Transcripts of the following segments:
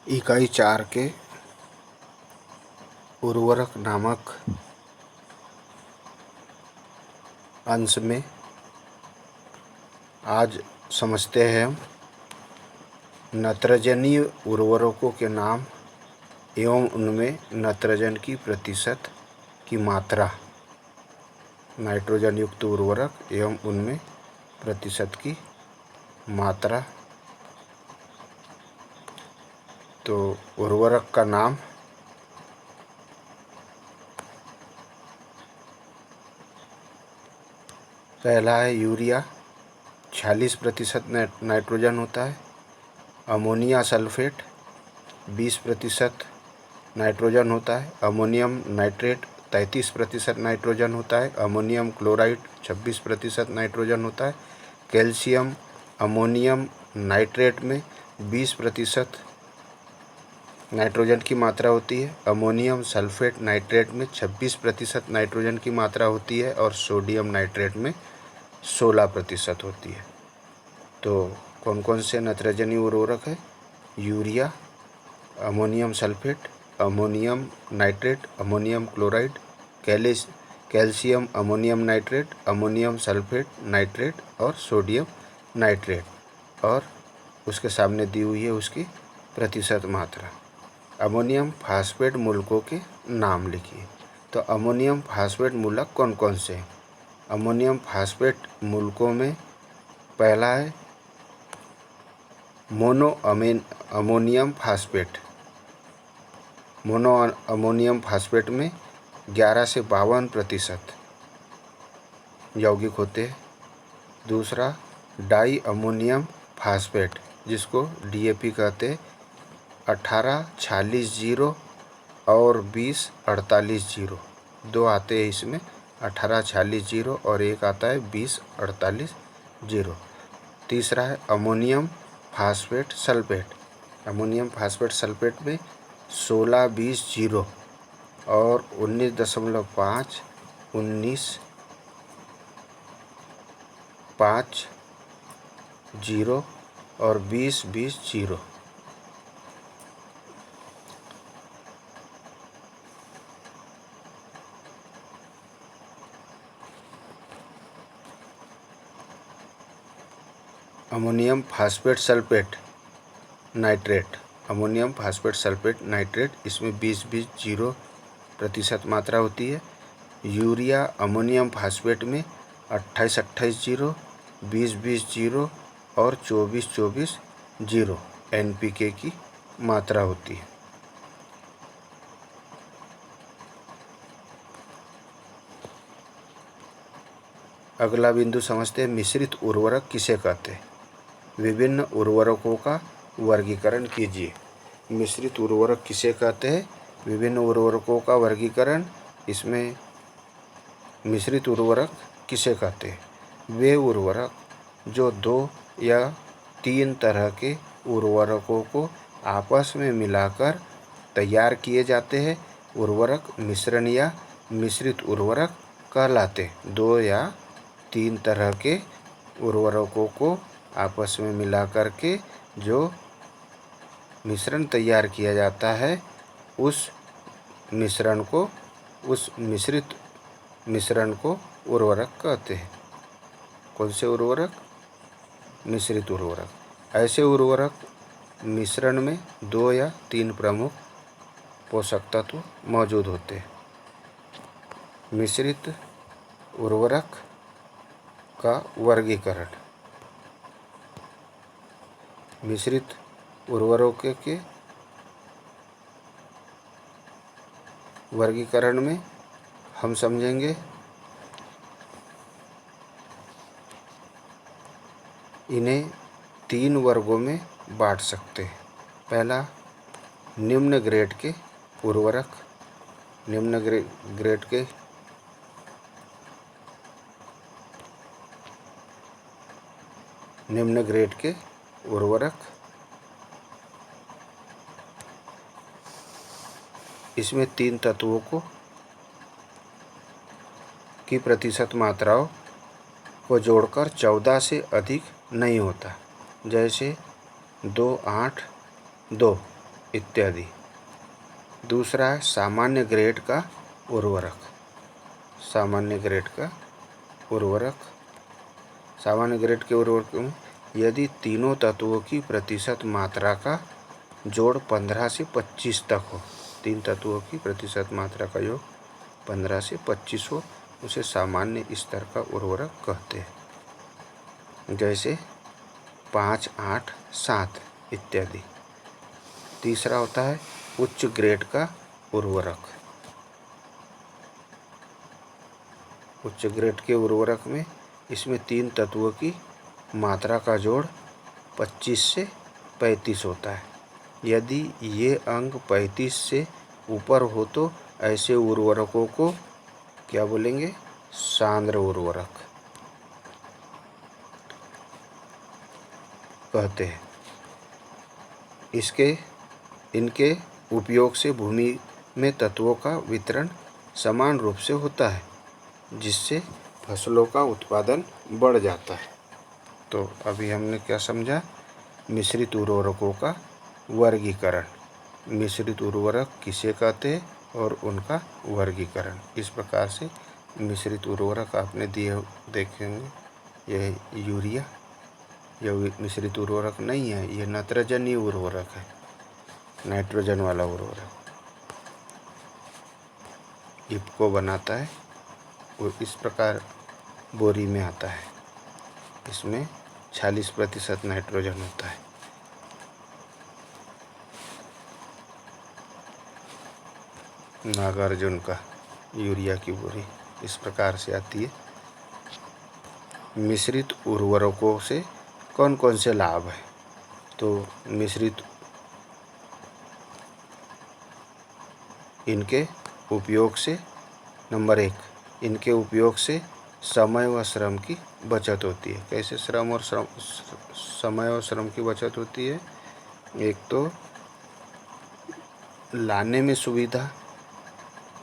इकाई 4 के उर्वरक नामक अंश में आज समझते हैं हम नत्रजनीय उर्वरकों के नाम एवं उनमें नाइट्रोजन की प्रतिशत की मात्रा। नाइट्रोजन युक्त उर्वरक एवं उनमें प्रतिशत की मात्रा। तो उर्वरक का नाम पहला है यूरिया, 46% नाइट्रोजन होता है। अमोनिया सल्फेट 20% नाइट्रोजन होता है। अमोनियम नाइट्रेट 33% नाइट्रोजन होता है। अमोनियम क्लोराइड 26% नाइट्रोजन होता है। कैल्शियम अमोनियम नाइट्रेट में 20% नाइट्रोजन की मात्रा होती है। अमोनियम सल्फेट नाइट्रेट में 26% नाइट्रोजन की मात्रा होती है और सोडियम नाइट्रेट में 16% होती है। तो कौन कौन से नाइट्रोजनीय उर्वरक है? Urea, ammonium sulphate, ammonium nitrate, ammonium chloride, calcium ammonium nitrate, ammonium sulphate nitrate और सोडियम नाइट्रेट। और उसके सामने दी हुई है उसकी प्रतिशत मात्रा। अमोनियम फास्फेट मूलकों के नाम लिखिए। तो अमोनियम फास्फेट मूलक कौन कौन से हैं? अमोनियम फास्फेट मूलकों में पहला है mono ammonium phosphate. Mono ammonium phosphate में 11 से 52% यौगिक होते हैं। दूसरा डाई अमोनियम फास्फेट, जिसको DAP कहते हैं, 18-46-0 और 20-48-0। दो आते हैं इसमें, 18-46-0 और एक आता है 20-48-0। तीसरा है ammonium phosphate sulphate. Ammonium phosphate sulphate में 16-20-0 और 19.5, 19-5-0 और 20-20-0। Ammonium phosphate sulphate nitrate, ammonium phosphate sulphate nitrate, इसमें 20-20-0% मात्रा होती है। यूरिया अमोनियम फास्फेट में 28-28-0, 20-20-0 और 24-24-0 NPK की मात्रा होती है। अगला बिंदु समझते हैं मिश्रित उर्वरक किसे कहते हैं। विभिन्न उर्वरकों का वर्गीकरण कीजिए। मिश्रित उर्वरक किसे कहते हैं? विभिन्न उर्वरकों का वर्गीकरण। इसमें मिश्रित उर्वरक किसे कहते हैं? वे उर्वरक जो 2 या 3 तरह के उर्वरकों को आपस में मिलाकर तैयार किए जाते हैं, उर्वरक मिश्रण या मिश्रित उर्वरक कहलाते हैं। 2 या 3 तरह के उर्वरकों को आपस में मिलाकर के जो मिश्रण तैयार किया जाता है, उस मिश्रित मिश्रण को उर्वरक कहते हैं। कौन से उर्वरक? मिश्रित उर्वरक। ऐसे उर्वरक मिश्रण में 2 या 3 प्रमुख पोषक तत्व मौजूद होते हैं। मिश्रित उर्वरक का वर्गीकरण। मिश्रित उर्वरकों के वर्गीकरण में हम समझेंगे इन्हें 3 वर्गों में बांट सकते हैं। पहला निम्न ग्रेड के उर्वरक। निम्न ग्रेड के उर्वरक। इसमें 3 तत्वों की प्रतिशत मात्राओं को जोड़कर 14 से अधिक नहीं होता। जैसे 2-8-2 इत्यादि। दूसरा है सामान्य ग्रेड का उर्वरक। सामान्य ग्रेड का उर्वरक, सामान्य ग्रेड के उर्वरक में यदि तीनों तत्वों की प्रतिशत मात्रा का जोड़ 15 से 25 तक हो, तीन तत्वों की प्रतिशत मात्रा का योग 15 से 25 हो, उसे सामान्य स्तर का उर्वरक कहते हैं। जैसे 5, 8, 7 इत्यादि। तीसरा होता है उच्च ग्रेड का उर्वरक। उच्च ग्रेड के उर्वरक में इसमें तीन तत्वों की मात्रा का जोड़ 25 से 35 होता है। यदि ये अंक 35 से ऊपर हो तो ऐसे उर्वरकों को क्या बोलेंगे? सांद्र उर्वरक कहते हैं। इनके उपयोग से भूमि में तत्वों का वितरण समान रूप से होता है, जिससे फसलों का उत्पादन बढ़ जाता है। तो अभी हमने क्या समझा? मिश्रित उर्वरकों का वर्गीकरण, मिश्रित उर्वरक किसे कहते हैं और उनका वर्गीकरण। इस प्रकार से मिश्रित उर्वरक आपने दिए देखेंगे। यह यूरिया, यह मिश्रित उर्वरक नहीं है, यह नत्रजनीय उर्वरक है, नाइट्रोजन वाला उर्वरक इफको बनाता है। वो इस प्रकार बोरी में आता है, इसमें 46% नाइट्रोजन होता है। नागार्जुन का यूरिया की बोरी इस प्रकार से आती है। मिश्रित उर्वरकों से कौन कौन से लाभ है? तो मिश्रित इनके उपयोग से, नंबर 1, इनके उपयोग से समय व श्रम की बचत होती है। कैसे समय और श्रम की बचत होती है? एक तो लाने में सुविधा,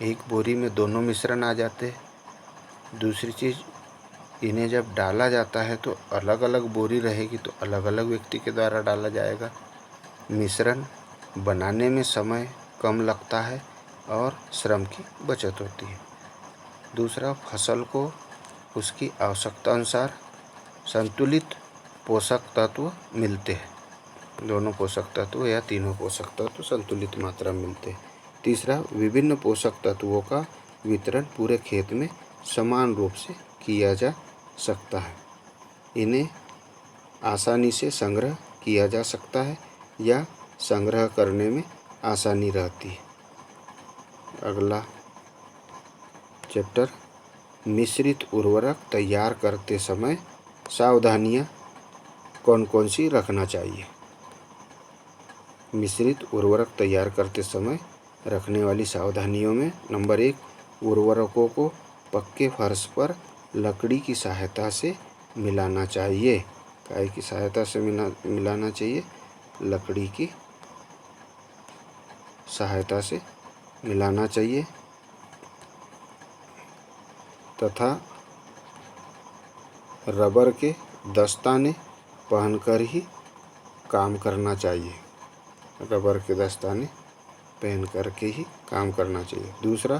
एक बोरी में दोनों मिश्रण आ जाते हैं। दूसरी चीज़, इन्हें जब डाला जाता है तो अलग अलग बोरी रहेगी तो अलग अलग व्यक्ति के द्वारा डाला जाएगा। मिश्रण बनाने में समय कम लगता है और श्रम की बचत होती है। दूसरा, फसल को उसकी आवश्यकता अनुसार संतुलित पोषक तत्व मिलते हैं। दोनों पोषक तत्व या तीनों पोषक तत्व संतुलित मात्रा में मिलते हैं। तीसरा, विभिन्न पोषक तत्वों का वितरण पूरे खेत में समान रूप से किया जा सकता है। इन्हें आसानी से संग्रह किया जा सकता है या संग्रह करने में आसानी रहती है। अगला चैप्टर, मिश्रित उर्वरक तैयार करते समय सावधानियाँ कौन कौन सी रखना चाहिए? मिश्रित उर्वरक तैयार करते समय रखने वाली सावधानियों में नंबर 1, उर्वरकों को पक्के फर्श पर लकड़ी की सहायता से मिलाना चाहिए। काय की सहायता से मिलाना चाहिए? लकड़ी की सहायता से मिलाना चाहिए तथा रबर के दस्ताने पहनकर ही काम करना चाहिए। रबर के दस्ताने पहन करके ही काम करना चाहिए। दूसरा,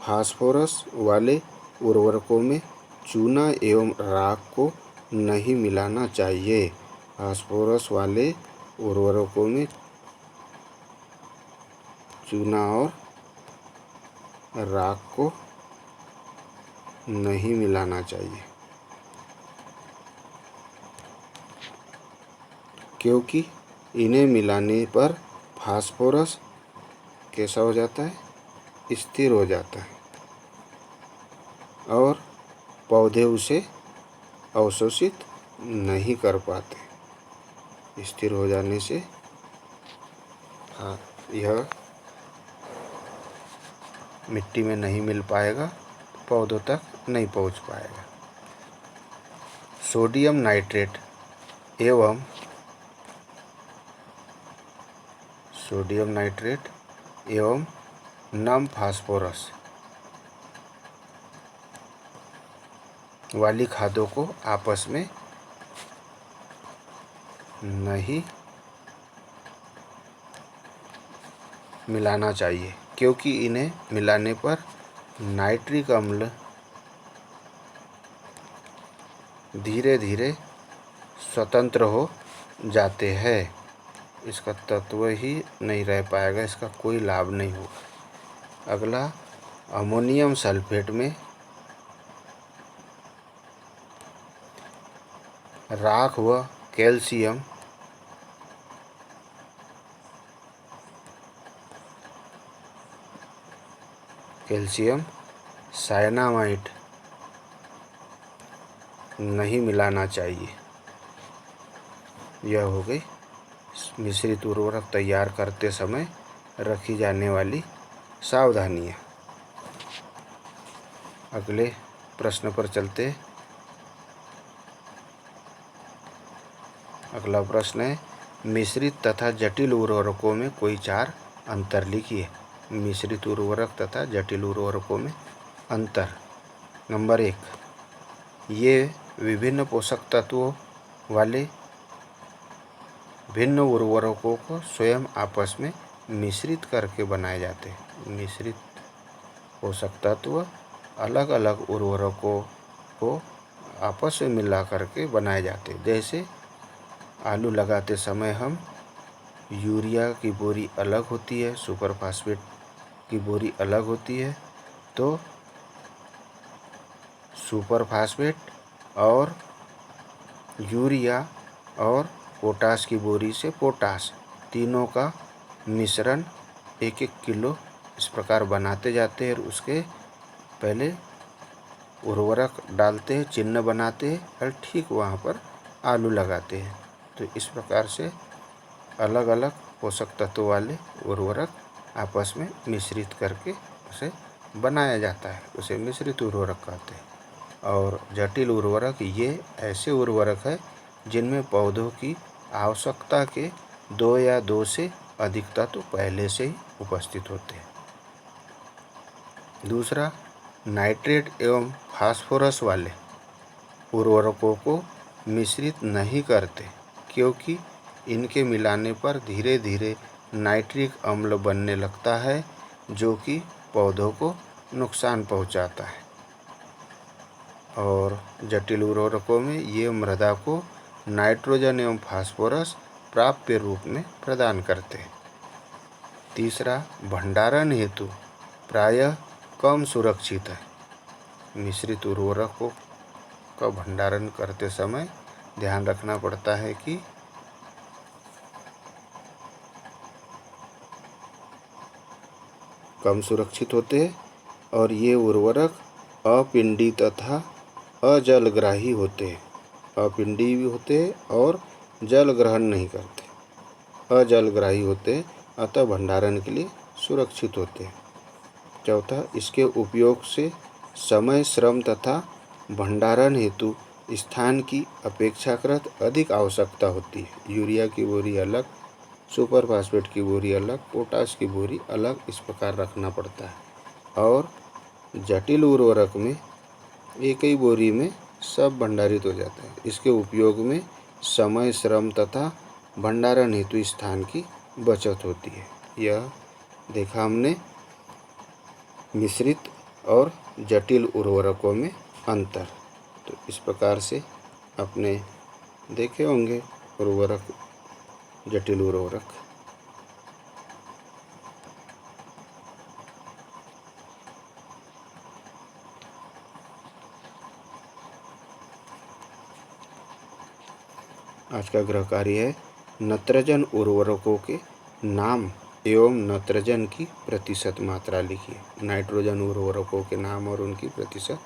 फास्फोरस वाले उर्वरकों में चूना एवं राख को नहीं मिलाना चाहिए। फास्फोरस वाले उर्वरकों में चूना और राख को नहीं मिलाना चाहिए, क्योंकि इन्हें मिलाने पर फास्फोरस कैसा हो जाता है? स्थिर हो जाता है और पौधे उसे अवशोषित नहीं कर पाते। स्थिर हो जाने से यह मिट्टी में नहीं मिल पाएगा, पौधों तक नहीं पहुंच पाएगा। सोडियम नाइट्रेट एवं नम फास्फोरस वाली खादों को आपस में नहीं मिलाना चाहिए, क्योंकि इन्हें मिलाने पर नाइट्रिक अम्ल धीरे धीरे स्वतंत्र हो जाते हैं। इसका तत्व ही नहीं रह पाएगा, इसका कोई लाभ नहीं होगा। अगला, अमोनियम सल्फेट में राख व कैल्शियम साइनामाइड नहीं मिलाना चाहिए। यह हो गई मिश्रित उर्वरक तैयार करते समय रखी जाने वाली सावधानियाँ। अगले प्रश्न पर चलते। अगला प्रश्न है, मिश्रित तथा जटिल उर्वरकों में कोई 4 अंतर लिखिए। मिश्रित उर्वरक तथा जटिल उर्वरकों में अंतर। नंबर 1, ये विभिन्न पोषक तत्वों वाले भिन्न उर्वरकों को स्वयं आपस में मिश्रित करके बनाए जाते हैं। मिश्रित पोषक तत्व अलग अलग उर्वरकों को आपस में मिला करके बनाए जाते हैं। जैसे आलू लगाते समय हम यूरिया की बोरी अलग होती है, सुपर फास्फेट की बोरी अलग होती है, तो सुपर फास्फेट और यूरिया और पोटास की बोरी से पोटास, तीनों का मिश्रण 1-1 किलो इस प्रकार बनाते जाते हैं। उसके पहले उर्वरक डालते हैं, चिन्ह बनाते हैं और ठीक वहाँ पर आलू लगाते हैं। तो इस प्रकार से अलग अलग पोषक तत्व वाले उर्वरक आपस में मिश्रित करके उसे बनाया जाता है, उसे मिश्रित उर्वरक कहते हैं। और जटिल उर्वरक ये ऐसे उर्वरक है जिनमें पौधों की आवश्यकता के 2 या 2 से अधिक तत्व पहले से ही उपस्थित होते हैं। दूसरा, नाइट्रेट एवं फास्फोरस वाले उर्वरकों को मिश्रित नहीं करते, क्योंकि इनके मिलाने पर धीरे धीरे नाइट्रिक अम्ल बनने लगता है, जो कि पौधों को नुकसान पहुंचाता है। और जटिल उर्वरकों में ये मृदा को नाइट्रोजन एवं फास्फोरस प्राप्य रूप में प्रदान करते हैं। तीसरा, भंडारण हेतु प्रायः कम सुरक्षित है। मिश्रित उर्वरकों का भंडारण करते समय ध्यान रखना पड़ता है कि कम सुरक्षित होते हैं और ये उर्वरक अपिंडी तथा अजलग्राही होते हैं। अपिंडी भी होते हैं और जल ग्रहण नहीं करते, अजलग्राही होते हैं, अतः भंडारण के लिए सुरक्षित होते हैं। चौथा, इसके उपयोग से समय, श्रम तथा भंडारण हेतु स्थान की अपेक्षाकृत अधिक आवश्यकता होती है। यूरिया की बोरी अलग, सुपर फास्फेट की बोरी अलग, पोटास की बोरी अलग, इस प्रकार रखना पड़ता है। और जटिल उर्वरक में एक ही बोरी में सब भंडारित हो जाता है। इसके उपयोग में समय, श्रम तथा भंडारण हेतु स्थान की बचत होती है। यह देखा हमने मिश्रित और जटिल उर्वरकों में अंतर। तो इस प्रकार से आपने देखे होंगे उर्वरक, जटिल उर्वरक। आज का गृह कार्य है, नत्रजन उर्वरकों के नाम एवं नत्रजन की प्रतिशत मात्रा लिखिए। नाइट्रोजन उर्वरकों के नाम और उनकी प्रतिशत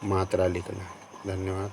मात्रा लिखना है। धन्यवाद।